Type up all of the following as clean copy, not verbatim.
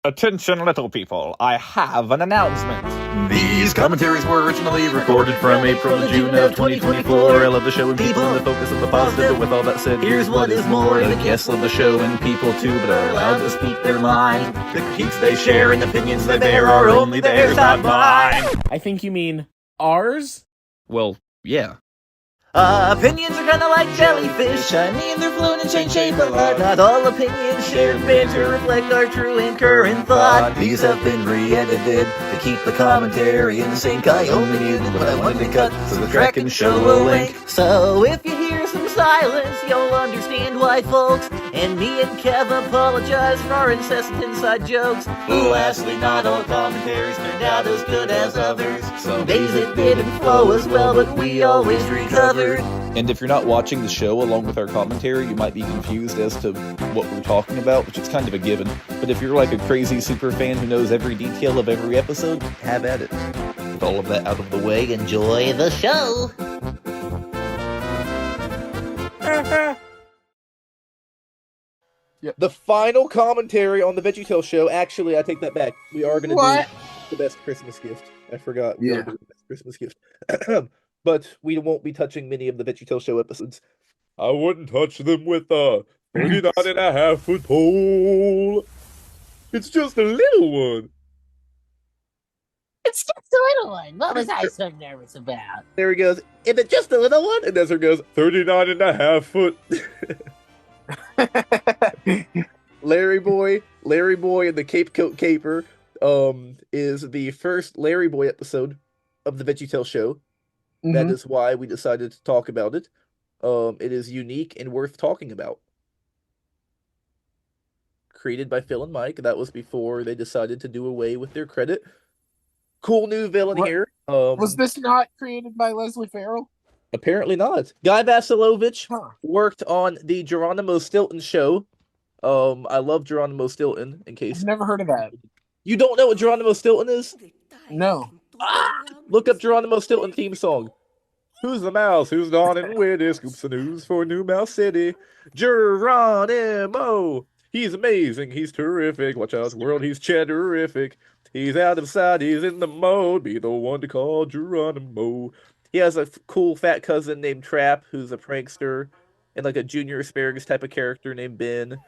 Attention, little people, I have an announcement. These commentaries were originally recorded from April to June of 2024. I love the show and people and the focus of the positive, but with all that said, here's what is more. The guests love the show and people too, but are allowed to speak their mind. The critiques they share and opinions they bear are only theirs, not mine. I think you mean ours? Well, yeah. Opinions are kinda like jellyfish, shiny and they're flown and change shape a lot. Not all opinions shared banter reflect our true and current thought. These have been re-edited to keep the commentary in sync. I only needed what I wanted to cut so the track can show a link. So if you hear some silence, you'll understand why, folks. And me and Kev apologize for our incessant inside jokes. Lastly, not all commentaries turned out as good as others. Some days it didn't flow as well, but we always recovered. And if you're not watching the show along with our commentary, you might be confused as to what we're talking about, which is kind of a given. But if you're like a crazy super fan who knows every detail of every episode, have at it. With all of that out of the way, Enjoy the show! The final commentary on the VeggieTales show. Actually, I take that back. We are going to do the best Christmas gift. I forgot. We are doing the best Christmas gift. But we won't be touching many of the VeggieTales show episodes. I wouldn't touch them with a 39.5-foot pole. It's just a little one. It's just a little one. What was I so nervous about? There he goes. Is it just a little one? And Ezra goes, 39.5 foot. LarryBoy and the Cape Coat Caper is the first LarryBoy episode of the VeggieTales show. Mm-hmm. That is why we decided to talk about it. It is unique and worth talking about. Created by Phil and Mike. That was before they decided to do away with their credit. Cool new villain here. Was this not created by Leslie Farrell? Apparently not. Guy Vasilovich worked on the Geronimo Stilton show. I love Geronimo Stilton, in case... I've never heard of that. You don't know what Geronimo Stilton is? No. Look up Geronimo Stilton theme song. Who's the mouse? Who's Don and Witty? Scoops the news for New Mouse City. Geronimo! He's amazing. He's terrific. Watch out, world. He's cheddarific. He's out of sight. He's in the mode. Be the one to call Geronimo. He has a cool fat cousin named Trap, who's a prankster, and like a Junior Asparagus type of character named Ben.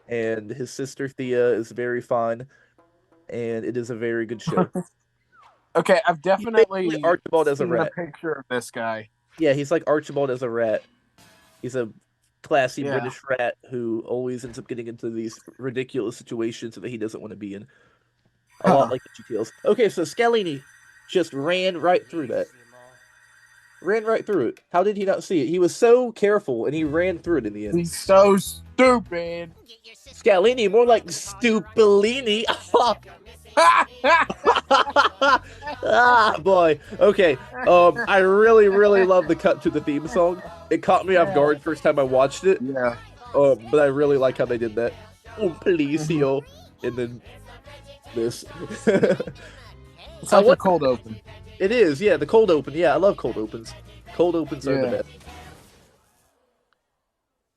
And his sister Thea is very fun. And it is a very good show. Okay, I've definitely Archibald as a seen rat. A picture of this guy. Yeah, he's like Archibald as a rat. He's a classy British rat who always ends up getting into these ridiculous situations that he doesn't want to be in. A lot like VeggieTales. Okay, so Scalini just ran right through that. Ran right through it. How did he not see it? He was so careful, and he ran through it in the end. He's so stupid. Scalini, more like Stupellini. Ah, boy. Okay. I really, really love the cut to the theme song. It caught me off guard first time I watched it. Yeah. But I really like how they did that. Policio. And then this. It's like a cold open. It is, yeah, the cold open. Yeah, I love cold opens. Cold opens are the best.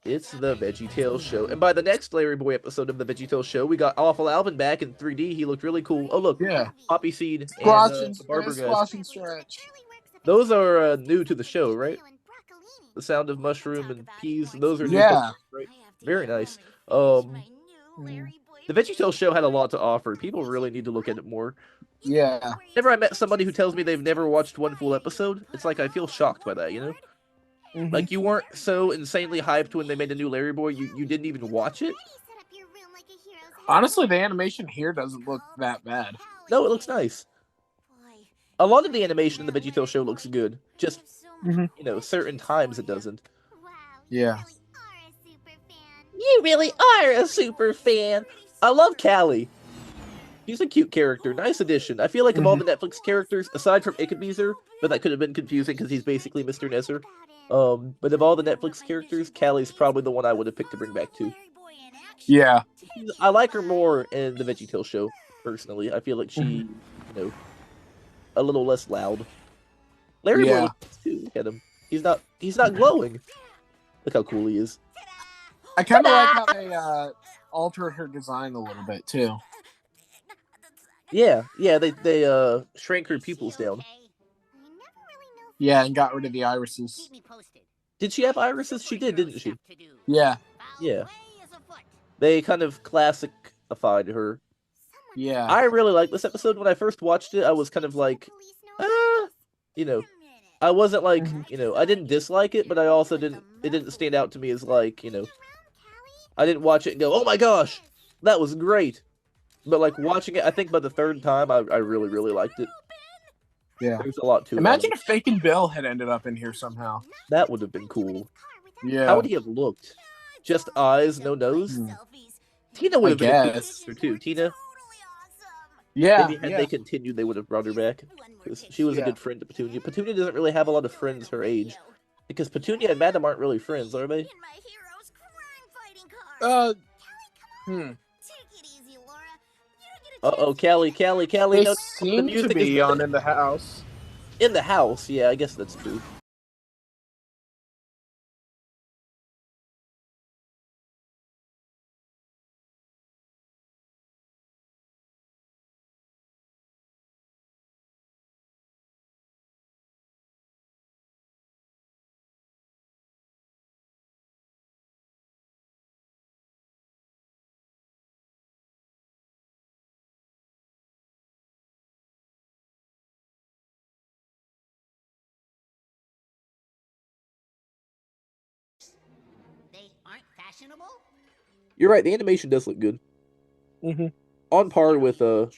It's the VeggieTales show. And by the next LarryBoy episode of the VeggieTales show, we got Awful Alvin back in 3D. He looked really cool. Oh, look. Yeah. Poppy Seed Squash and the Barber Squash guys. and Stretch. Those are new to the show, right? The sound of mushroom and peas. Those are new. Yeah. Right? Very nice. The VeggieTales show had a lot to offer. People really need to look at it more. Yeah. Whenever I met somebody who tells me they've never watched one full episode, it's like I feel shocked by that, you know? Mm-hmm. Like, you weren't so insanely hyped when they made a new LarryBoy, you didn't even watch it? Honestly, the animation here doesn't look that bad. No, it looks nice. A lot of the animation in the VeggieTales show looks good. Just, you know, certain times it doesn't. Yeah. You really are a super fan. I love Callie. He's a cute character. Nice addition. I feel like of all the Netflix characters, aside from Ickabeezer, but that could have been confusing because he's basically Mr. Nesser. But of all the Netflix characters, Callie's probably the one I would have picked to bring back too. Yeah. I like her more in the VeggieTales show, personally. I feel like she, you know, a little less loud. LarryBoy looks too. Look at him. He's not glowing. Look how cool he is. I kind of like how they altered her design a little bit too. Yeah, they shrank her pupils down. Yeah, and got rid of the irises. Did she have irises? She did, didn't she? Yeah. Yeah. They kind of classicified her. Yeah. I really liked this episode. When I first watched it, I was kind of like, you know, I wasn't like, I didn't dislike it, but I also it didn't stand out to me as like, I didn't watch it and go, oh my gosh, that was great. But like watching it, I think by the third time, I really, really liked it. Yeah. There's a lot to it. Imagine if Fake and Bill had ended up in here somehow. That would have been cool. Yeah. How would he have looked? Just eyes, no nose? Tina would have been a good sister too. Tina? Yeah. Maybe had they continued, they would have brought her back. Because she was a good friend to Petunia. Petunia doesn't really have a lot of friends her age. Because Petunia and Madam aren't really friends, are they? Uh-oh, Callie. They No, seem the to music be is on In the House. in the house. Yeah, I guess that's true. They aren't fashionable? You're right, the animation does look good. Mm-hmm. On par with the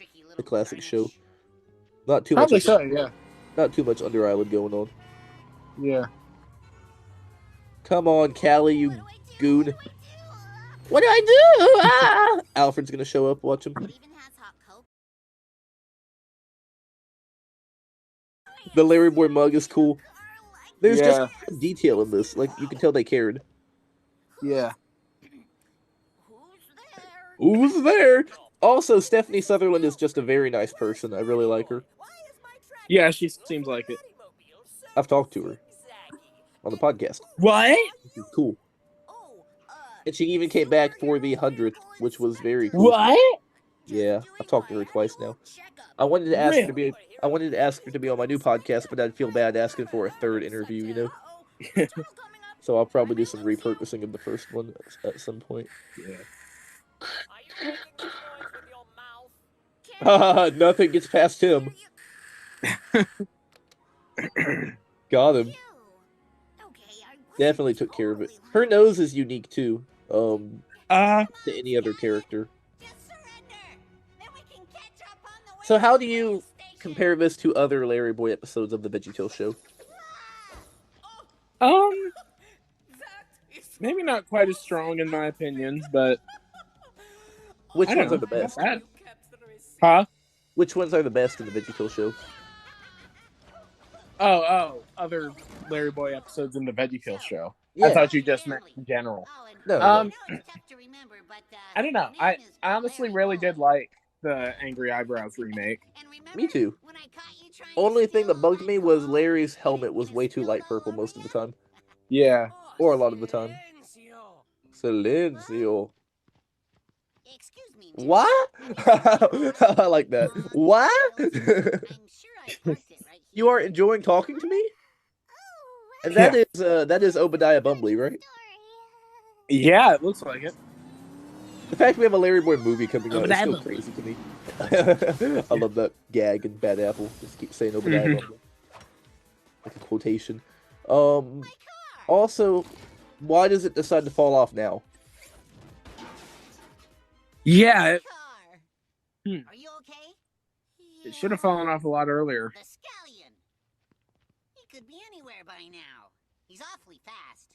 classic show. Not too Probably much. so, yeah. Not too much Under Eyelid going on. Yeah. Come on, Callie, you goon. What do I do? Ah! Alfred's gonna show up. Watch him. The LarryBoy mug is cool. There's just detail in this. Like, you can tell they cared. Yeah. Who's there? Also, Stephanie Sutherland is just a very nice person. I really like her. Yeah, she seems like it. I've talked to her on the podcast. What? She's cool. And she even came back for the 100th, which was very cool. What? Yeah, I've talked to her twice now. I wanted to ask her to be. I wanted to ask her to be on my new podcast, but I'd feel bad asking for a third interview, you know. So I'll probably do some repurposing of the first one at some point. Yeah. Nothing gets past him. Got him. Definitely took care of it. Her nose is unique too. To any other character. So how do you compare this to other LarryBoy episodes of the VeggieTales show? Maybe not quite as strong in my opinion, but which ones are the best? Huh? Which ones are the best in the VeggieTales show? Other LarryBoy episodes in the VeggieTales show. Yeah. I thought you just meant in general. No. I don't know. I honestly really did like the Angry Eyebrows remake. Me too. Only thing that bugged me was Larry's helmet was way too light purple most of the time. Yeah. Or a lot of the time. Silencio. What? I like that. What? You are enjoying talking to me? And that is Obadiah Bumbley, right? Yeah, it looks like it. The fact we have a LarryBoy movie coming out is still crazy to me. I love that gag and Bad Apple. Just keep saying Obadiah Bumbley. Like a quotation. Also, why does it decide to fall off now? Yeah. Are you okay? It should have fallen off a lot earlier. The scallion. He could be anywhere by now. He's awfully fast.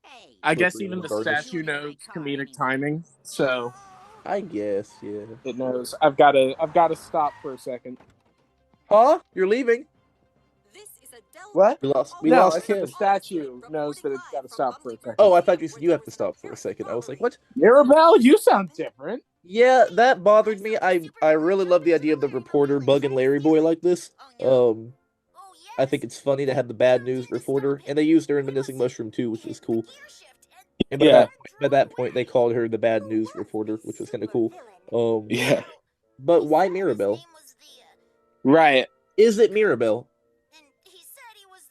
Hey. I guess even the statue knows comedic timing, so I guess, yeah. it knows. I've got to stop for a second. Huh? You're leaving? What? We lost I said Kim. the statue knows that it's got to stop for a second. Oh, I thought you said you have to stop for a second. I was like, what? Mirabelle, you sound different. Yeah, that bothered me. I really love the idea of the reporter bugging LarryBoy like this. I think it's funny to have the bad news reporter, and they used her in Menacing Mushroom too, which was cool. And by that point, they called her the bad news reporter, which was kind of cool. But why Mirabelle? Right. Is it Mirabelle?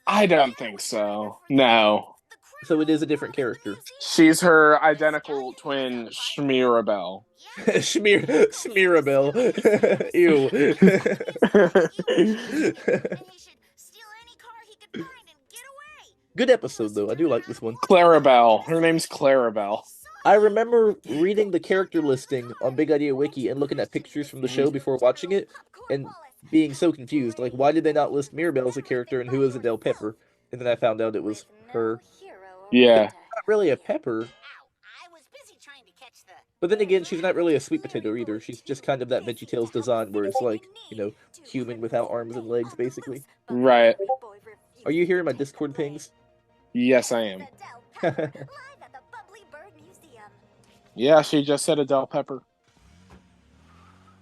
I don't think so. No. So it is a different character. She's her identical twin, Shmirabelle. Smearabelle. Ew. Good episode, though. I do like this one. Clarabelle. Her name's Clarabelle. I remember reading the character listing on Big Idea Wiki and looking at pictures from the show before watching it and being so confused. Like, why did they not list Mirabelle as a character and who is Adele Pepper? And then I found out it was her. Yeah. Not really a pepper. But then again, she's not really a sweet potato either. She's just kind of that VeggieTales design where it's like, you know, human without arms and legs, basically. Right. Are you hearing my Discord pings? Yes, I am. Yeah, she just said Adele Pepper.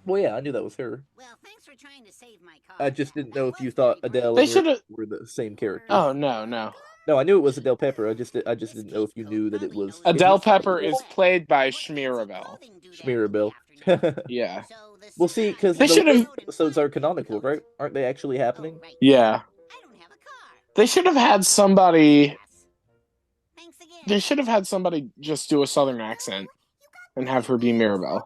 Well, yeah, I knew that was her. Well, thanks for trying to save my car. I just didn't know if you thought Adele They and should've- were the same character. Oh, no. No, I knew it was Adele Pepper. I just didn't know if you knew that it was Adele Pepper is played by Shmirabelle. Shmirabelle. Yeah. Well, see, because They the should've- episodes are canonical, right? Aren't they actually happening? Yeah. They should have had somebody... They should have had somebody just do a southern accent and have her be Mirabelle.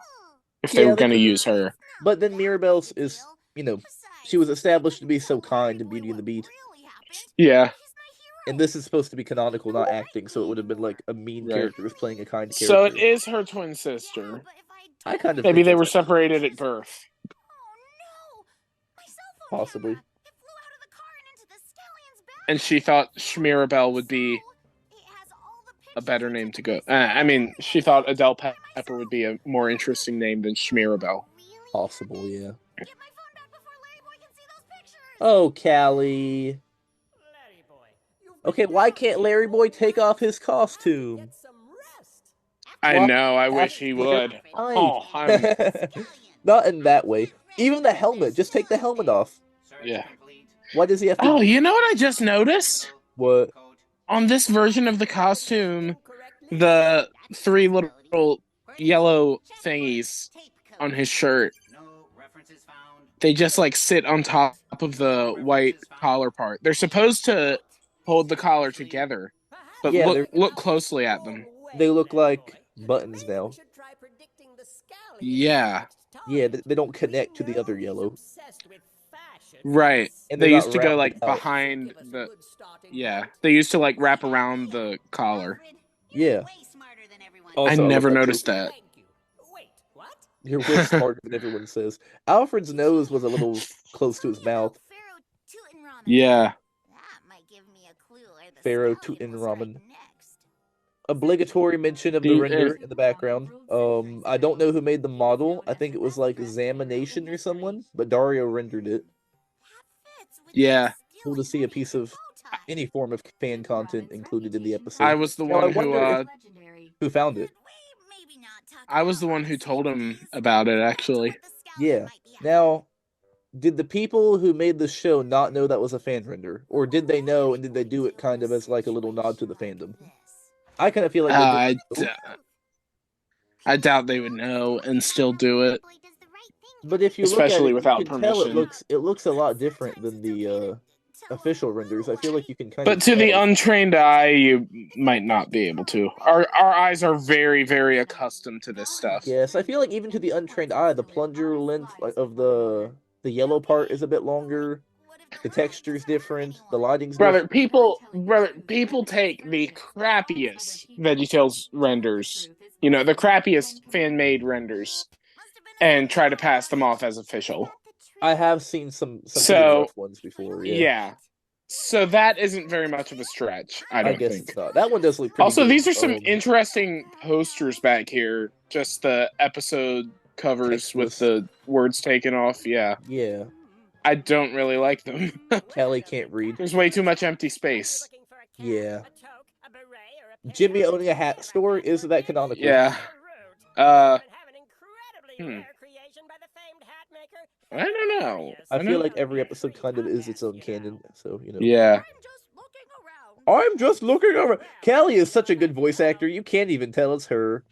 If they Yeah, were they going to could- use her. But then Mirabelle is, you know, she was established to be so kind in Beauty and the Beast. Yeah. And this is supposed to be canonical, not acting, so it would have been like a mean Right. character was playing a kind character. So it is her twin sister. I kind of Maybe think they it's were separated at birth. possibly. And she thought Shmirabelle would be a better name to go. I mean, she thought Adele Pepper would be a more interesting name than Shmirabelle. Possible, yeah. Oh, Callie. Okay, why can't LarryBoy take off his costume? I Well, know, I wish he would. Oh, Not in that way. Even the helmet, just take the helmet off. yeah. Why does he have to? Oh, you know what I just noticed? What? On this version of the costume, the three little yellow thingies on his shirt, they just like sit on top of the white collar part. They're supposed to hold the collar together, but Yeah, look closely at them. They look like buttons now. Yeah, Yeah, they don't connect to the other yellow. right. And They they're used not to go wrapped like about. behind the. Yeah, they used to like wrap around the collar. Yeah. I Also, never love that noticed too. that. You're way smarter than everyone says. Alfred's nose was a little close to his mouth. Yeah. Pharaoh Tootin' Ramen. Obligatory mention of the The- render in the background. I don't know who made the model. I think it was like Examination or someone, but Dario rendered it. Yeah. Cool to see a piece of any form of fan content included in the episode. I was the Now, I one who wonder who found it. I was the one who told him about it, actually. Yeah. Now, did the people who made the show not know that was a fan render? Or did they know and did they do it kind of as like a little nod to the fandom? I kind of feel like they didn't know. I doubt they would know and still do it. But if you Especially look at it, without you can tell permission. it looks a lot different than the official renders. I feel like you can kind But of to the tell. untrained eye, you might not be able to. Our eyes are very, very accustomed to this stuff. Yes, I feel like even to the untrained eye, the plunger length of the yellow part is a bit longer. The texture's different. The lighting's Brother, different. people take the crappiest VeggieTales renders, you know, the crappiest fan-made renders, and try to pass them off as official. I have seen some So, pretty rough ones before. Yeah. So that isn't very much of a stretch, I I don't guess think. it's not. That one does look pretty Also, good. these are some interesting posters back here. Just the episode covers with Textless. the words taken off. Yeah. Yeah, I don't really like them. Callie can't read. There's way too much empty space. Yeah. Jimmy owning a hat store, is that canonical? Yeah. I don't know. I feel like every episode kind of is its own canon, so you know. Yeah. I'm just looking over. Callie is such a good voice actor, you can't even tell it's her.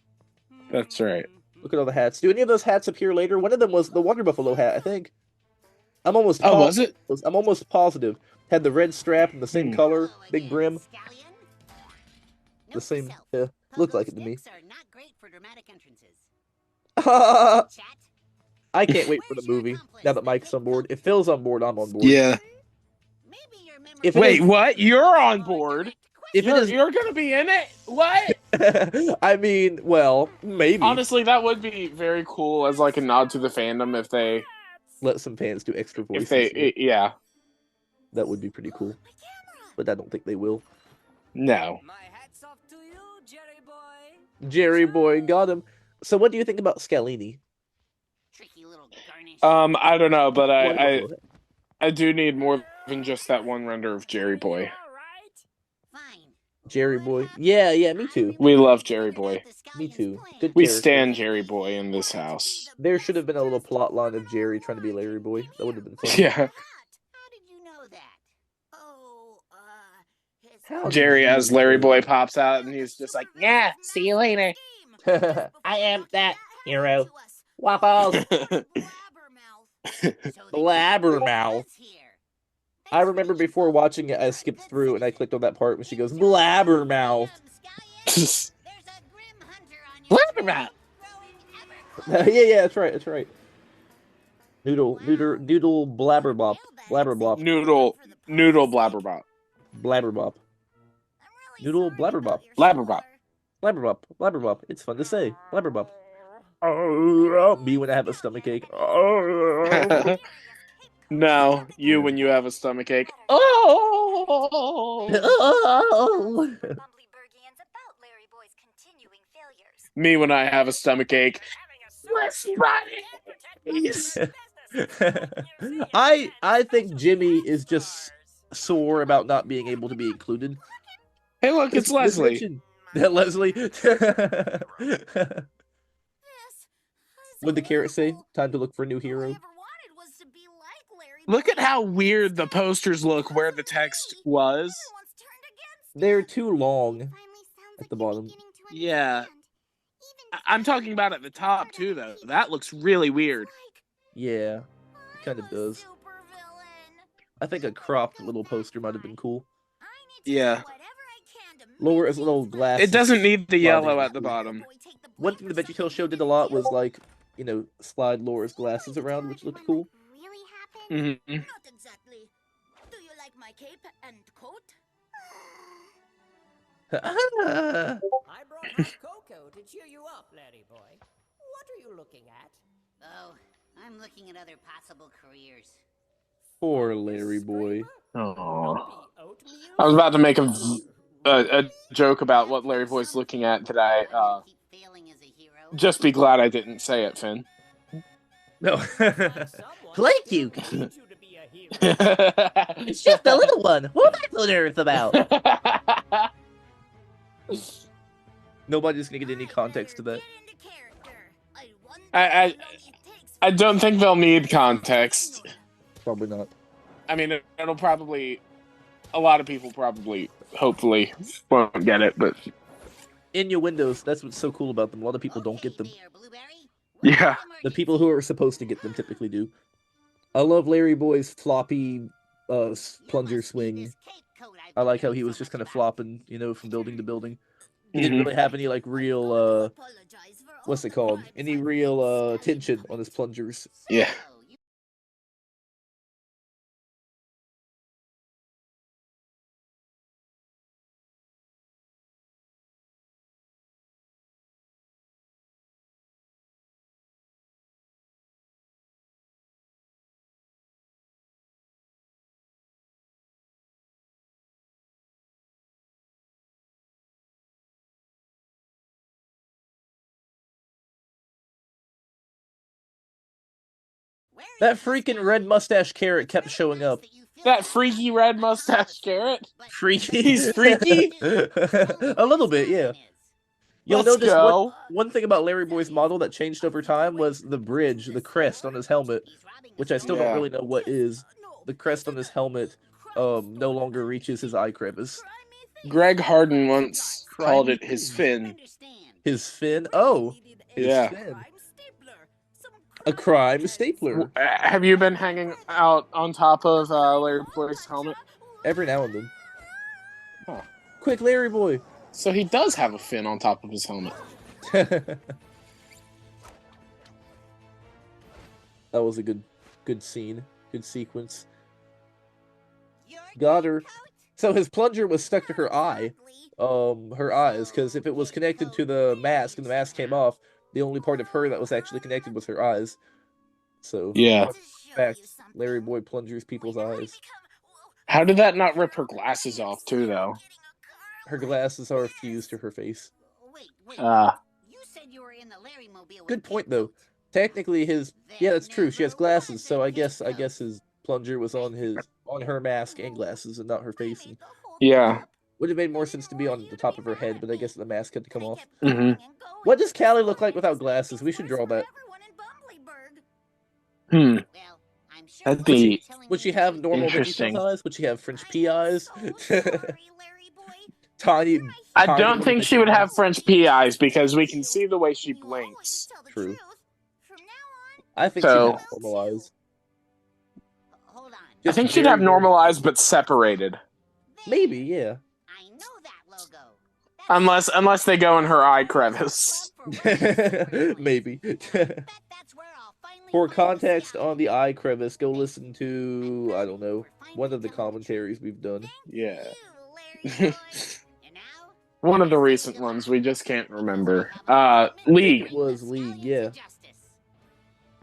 That's right. Look at all the hats. Do any of those hats appear later? One of them was the Wonder Buffalo hat, I think. I'm almost Oh, was it? I'm almost positive. Had the red strap and the same color, big brim. The same. Yeah, looked like it to me. I can't wait for the movie. Now that Mike's on board. If Phil's on board, I'm on board. Yeah. If it Wait, is- what? You're on board? If it is, You're gonna be in it? What? I mean, well, maybe. Honestly, that would be very cool as like a nod to the fandom if they Let some fans do extra voices. yeah. That would be pretty cool. But I don't think they will. No. Jerry boy, got him. So what do you think about Scalini? I don't know, but Wonderful. I do need more than just that one render of Jerry Boy. Jerry boy. Yeah, me too. We love Jerry Boy. Me too. Good We character. stand Jerry Boy in this house. There should have been a little plot line of Jerry trying to be Larry Boy. That would have been fun. Yeah. How did you know that? Oh, How did Jerry you as know Larry that? Boy pops out and he's just like, Yeah, see you later. I am that hero. Waffles. Blabbermouth. I remember before watching it, I skipped through and I clicked on that part when she goes, Blabbermouth. Blabbermouth. yeah, that's right. Noodle blabberbop. Blabberbop. Noodle Blabberbop. Blabberbop. Noodle blabberbop. Blabberbop. It's fun to say. Blabberbop. Oh, me when I have a stomach ache. Oh. No, you when you have a stomach ache. Oh. Me when I have a stomach ache. I think Jimmy is just sore about not being able to be included. Hey, look, it's Leslie. Leslie. What'd the carrot say? Time to look for a new hero. Look at how weird the posters look where the text was. They're too long at the bottom. Yeah. I'm talking about at the top, too, though. That looks really weird. Yeah, it kind of does. I think a cropped little poster might have been cool. Yeah. Lower his little glass. It doesn't need the yellow sliding at the cool. bottom. One thing the VeggieTales show did a lot was, like, you know, slide Laura's glasses around, which looked cool. Mm-hmm. Not exactly. Do you like my cape and coat? I brought hot cocoa to cheer you up, Larry boy. What are you looking at? Oh, I'm looking at other possible careers. Poor Larry boy. Oh. I was about to make a joke about what Larry Boy's looking at today. Keep failing as a hero. Just be glad I didn't say it, Finn. No. Thank you. It's It's just a little one. What am I so nervous about? Nobody's gonna get any context to that. I don't think they'll need context. Probably not. I mean, it'll probably... A lot of people probably, hopefully, won't get it, but... Innuendos, that's what's so cool about them. A lot of people don't get them. Yeah. The people who are supposed to get them typically do. I love Larry Boy's floppy plunger swing. I like how he was just kind of flopping, you know, from building to building. He didn't really have any, like, real, what's it called? Any real, tension on his plungers. Yeah. That freaking red mustache carrot kept showing up. That freaky red mustache carrot? Freaky? He's freaky? A little bit, yeah. You'll Let's notice go. one thing about Larry Boy's model that changed over time was the bridge, the crest on his helmet, which I still don't Yeah. really know what is. The crest on his helmet no longer reaches his eye crevice. Greg Harden once called it his fin. His fin? Oh, his Yeah. fin. A crime stapler. Have you been hanging out on top of LarryBoy's helmet? Every now and then. Huh. Quick, Larry Boy. So he does have a fin on top of his helmet. That was a good scene. Good sequence. Got her. So his plunger was stuck to her eye. Her eyes, because if it was connected to the mask and the mask came off, the only part of her that was actually connected was her eyes. So, Yeah. in fact, Larry Boy plungers people's eyes. How did that not rip her glasses off, too, though? Her glasses are fused to her face. Wait. You said you were in the Larry Mobile. Good point, though. Technically, yeah, that's true. She has glasses, so I guess his plunger was on her mask and glasses, and not her face. And Yeah. would have made more sense to be on the top of her head, but I guess the mask had to come off. Mm-hmm. What does Callie look like without glasses? We should draw that. That'd be Would she have normal interesting. VeggieTales eyes? Would she have French pea eyes? Tiny. I tiny don't little think she would have French pea eyes because we can see the way she blinks. True. I think So- she'd have normal eyes. Hold on. I think she'd very, have very- normal eyes, but separated. Maybe, yeah. I know that logo. Unless they go in her eye crevice. Maybe. That's where I'll finally For find context the on the eye crevice, go listen to, I don't know, one of the commentaries we've done. Yeah. You, Larry boy. And now, One of the recent ones, we just can't remember. League. It was League, yeah. Justice.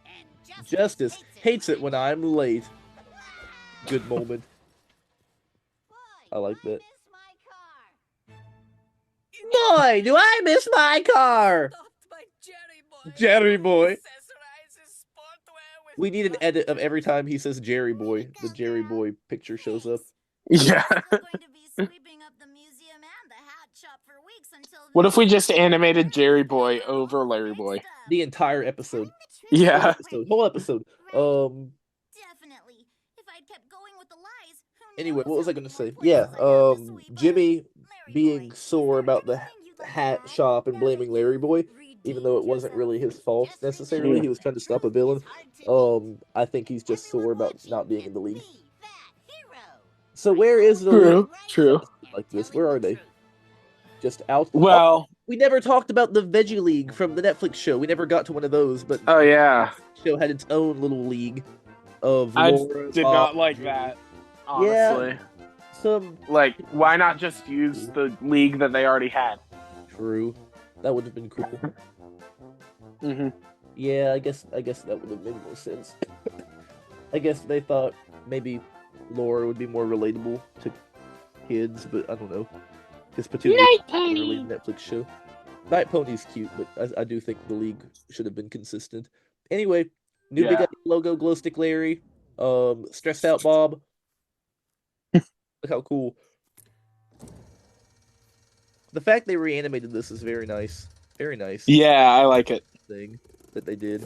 And Justice hates it when I'm late. Good moment. I like that. Boy, do I miss my car! Jerry boy. We need an edit of every time he says Jerry Boy. The Jerry Boy picture shows up. Yeah. What if we just animated Jerry Boy over Larry Boy? The entire episode. Yeah. Whole episode. Definitely. If I'd kept going with the lies. Anyway, what was I gonna say? Yeah, Jimmy being sore about the hat shop and blaming Larry Boy, even though it wasn't really his fault necessarily. He was trying to stop a villain. I think he's just sore about not being in the league. So where is the league? True. Like this? Where are they? Just out? Well, We never talked about the Veggie League from the Netflix show. We never got to one of those, but oh yeah. the show had its own little league of I Laura, did Bob, not like that. Honestly. Some Like, why not just use the league that they already had? true. That would have been cool. Mm-hmm. Yeah, I guess that would have made more sense. I guess they thought maybe Laura would be more relatable to kids, but I don't know. Because potentially really Netflix show. Night Pony's cute, but I do think the league should have been consistent. Anyway, new Big Yeah. Ugly logo, Glow Stick Larry, stressed out Bob. Look how cool. The fact they reanimated this is very nice. Very nice Yeah, I like it. thing that they did.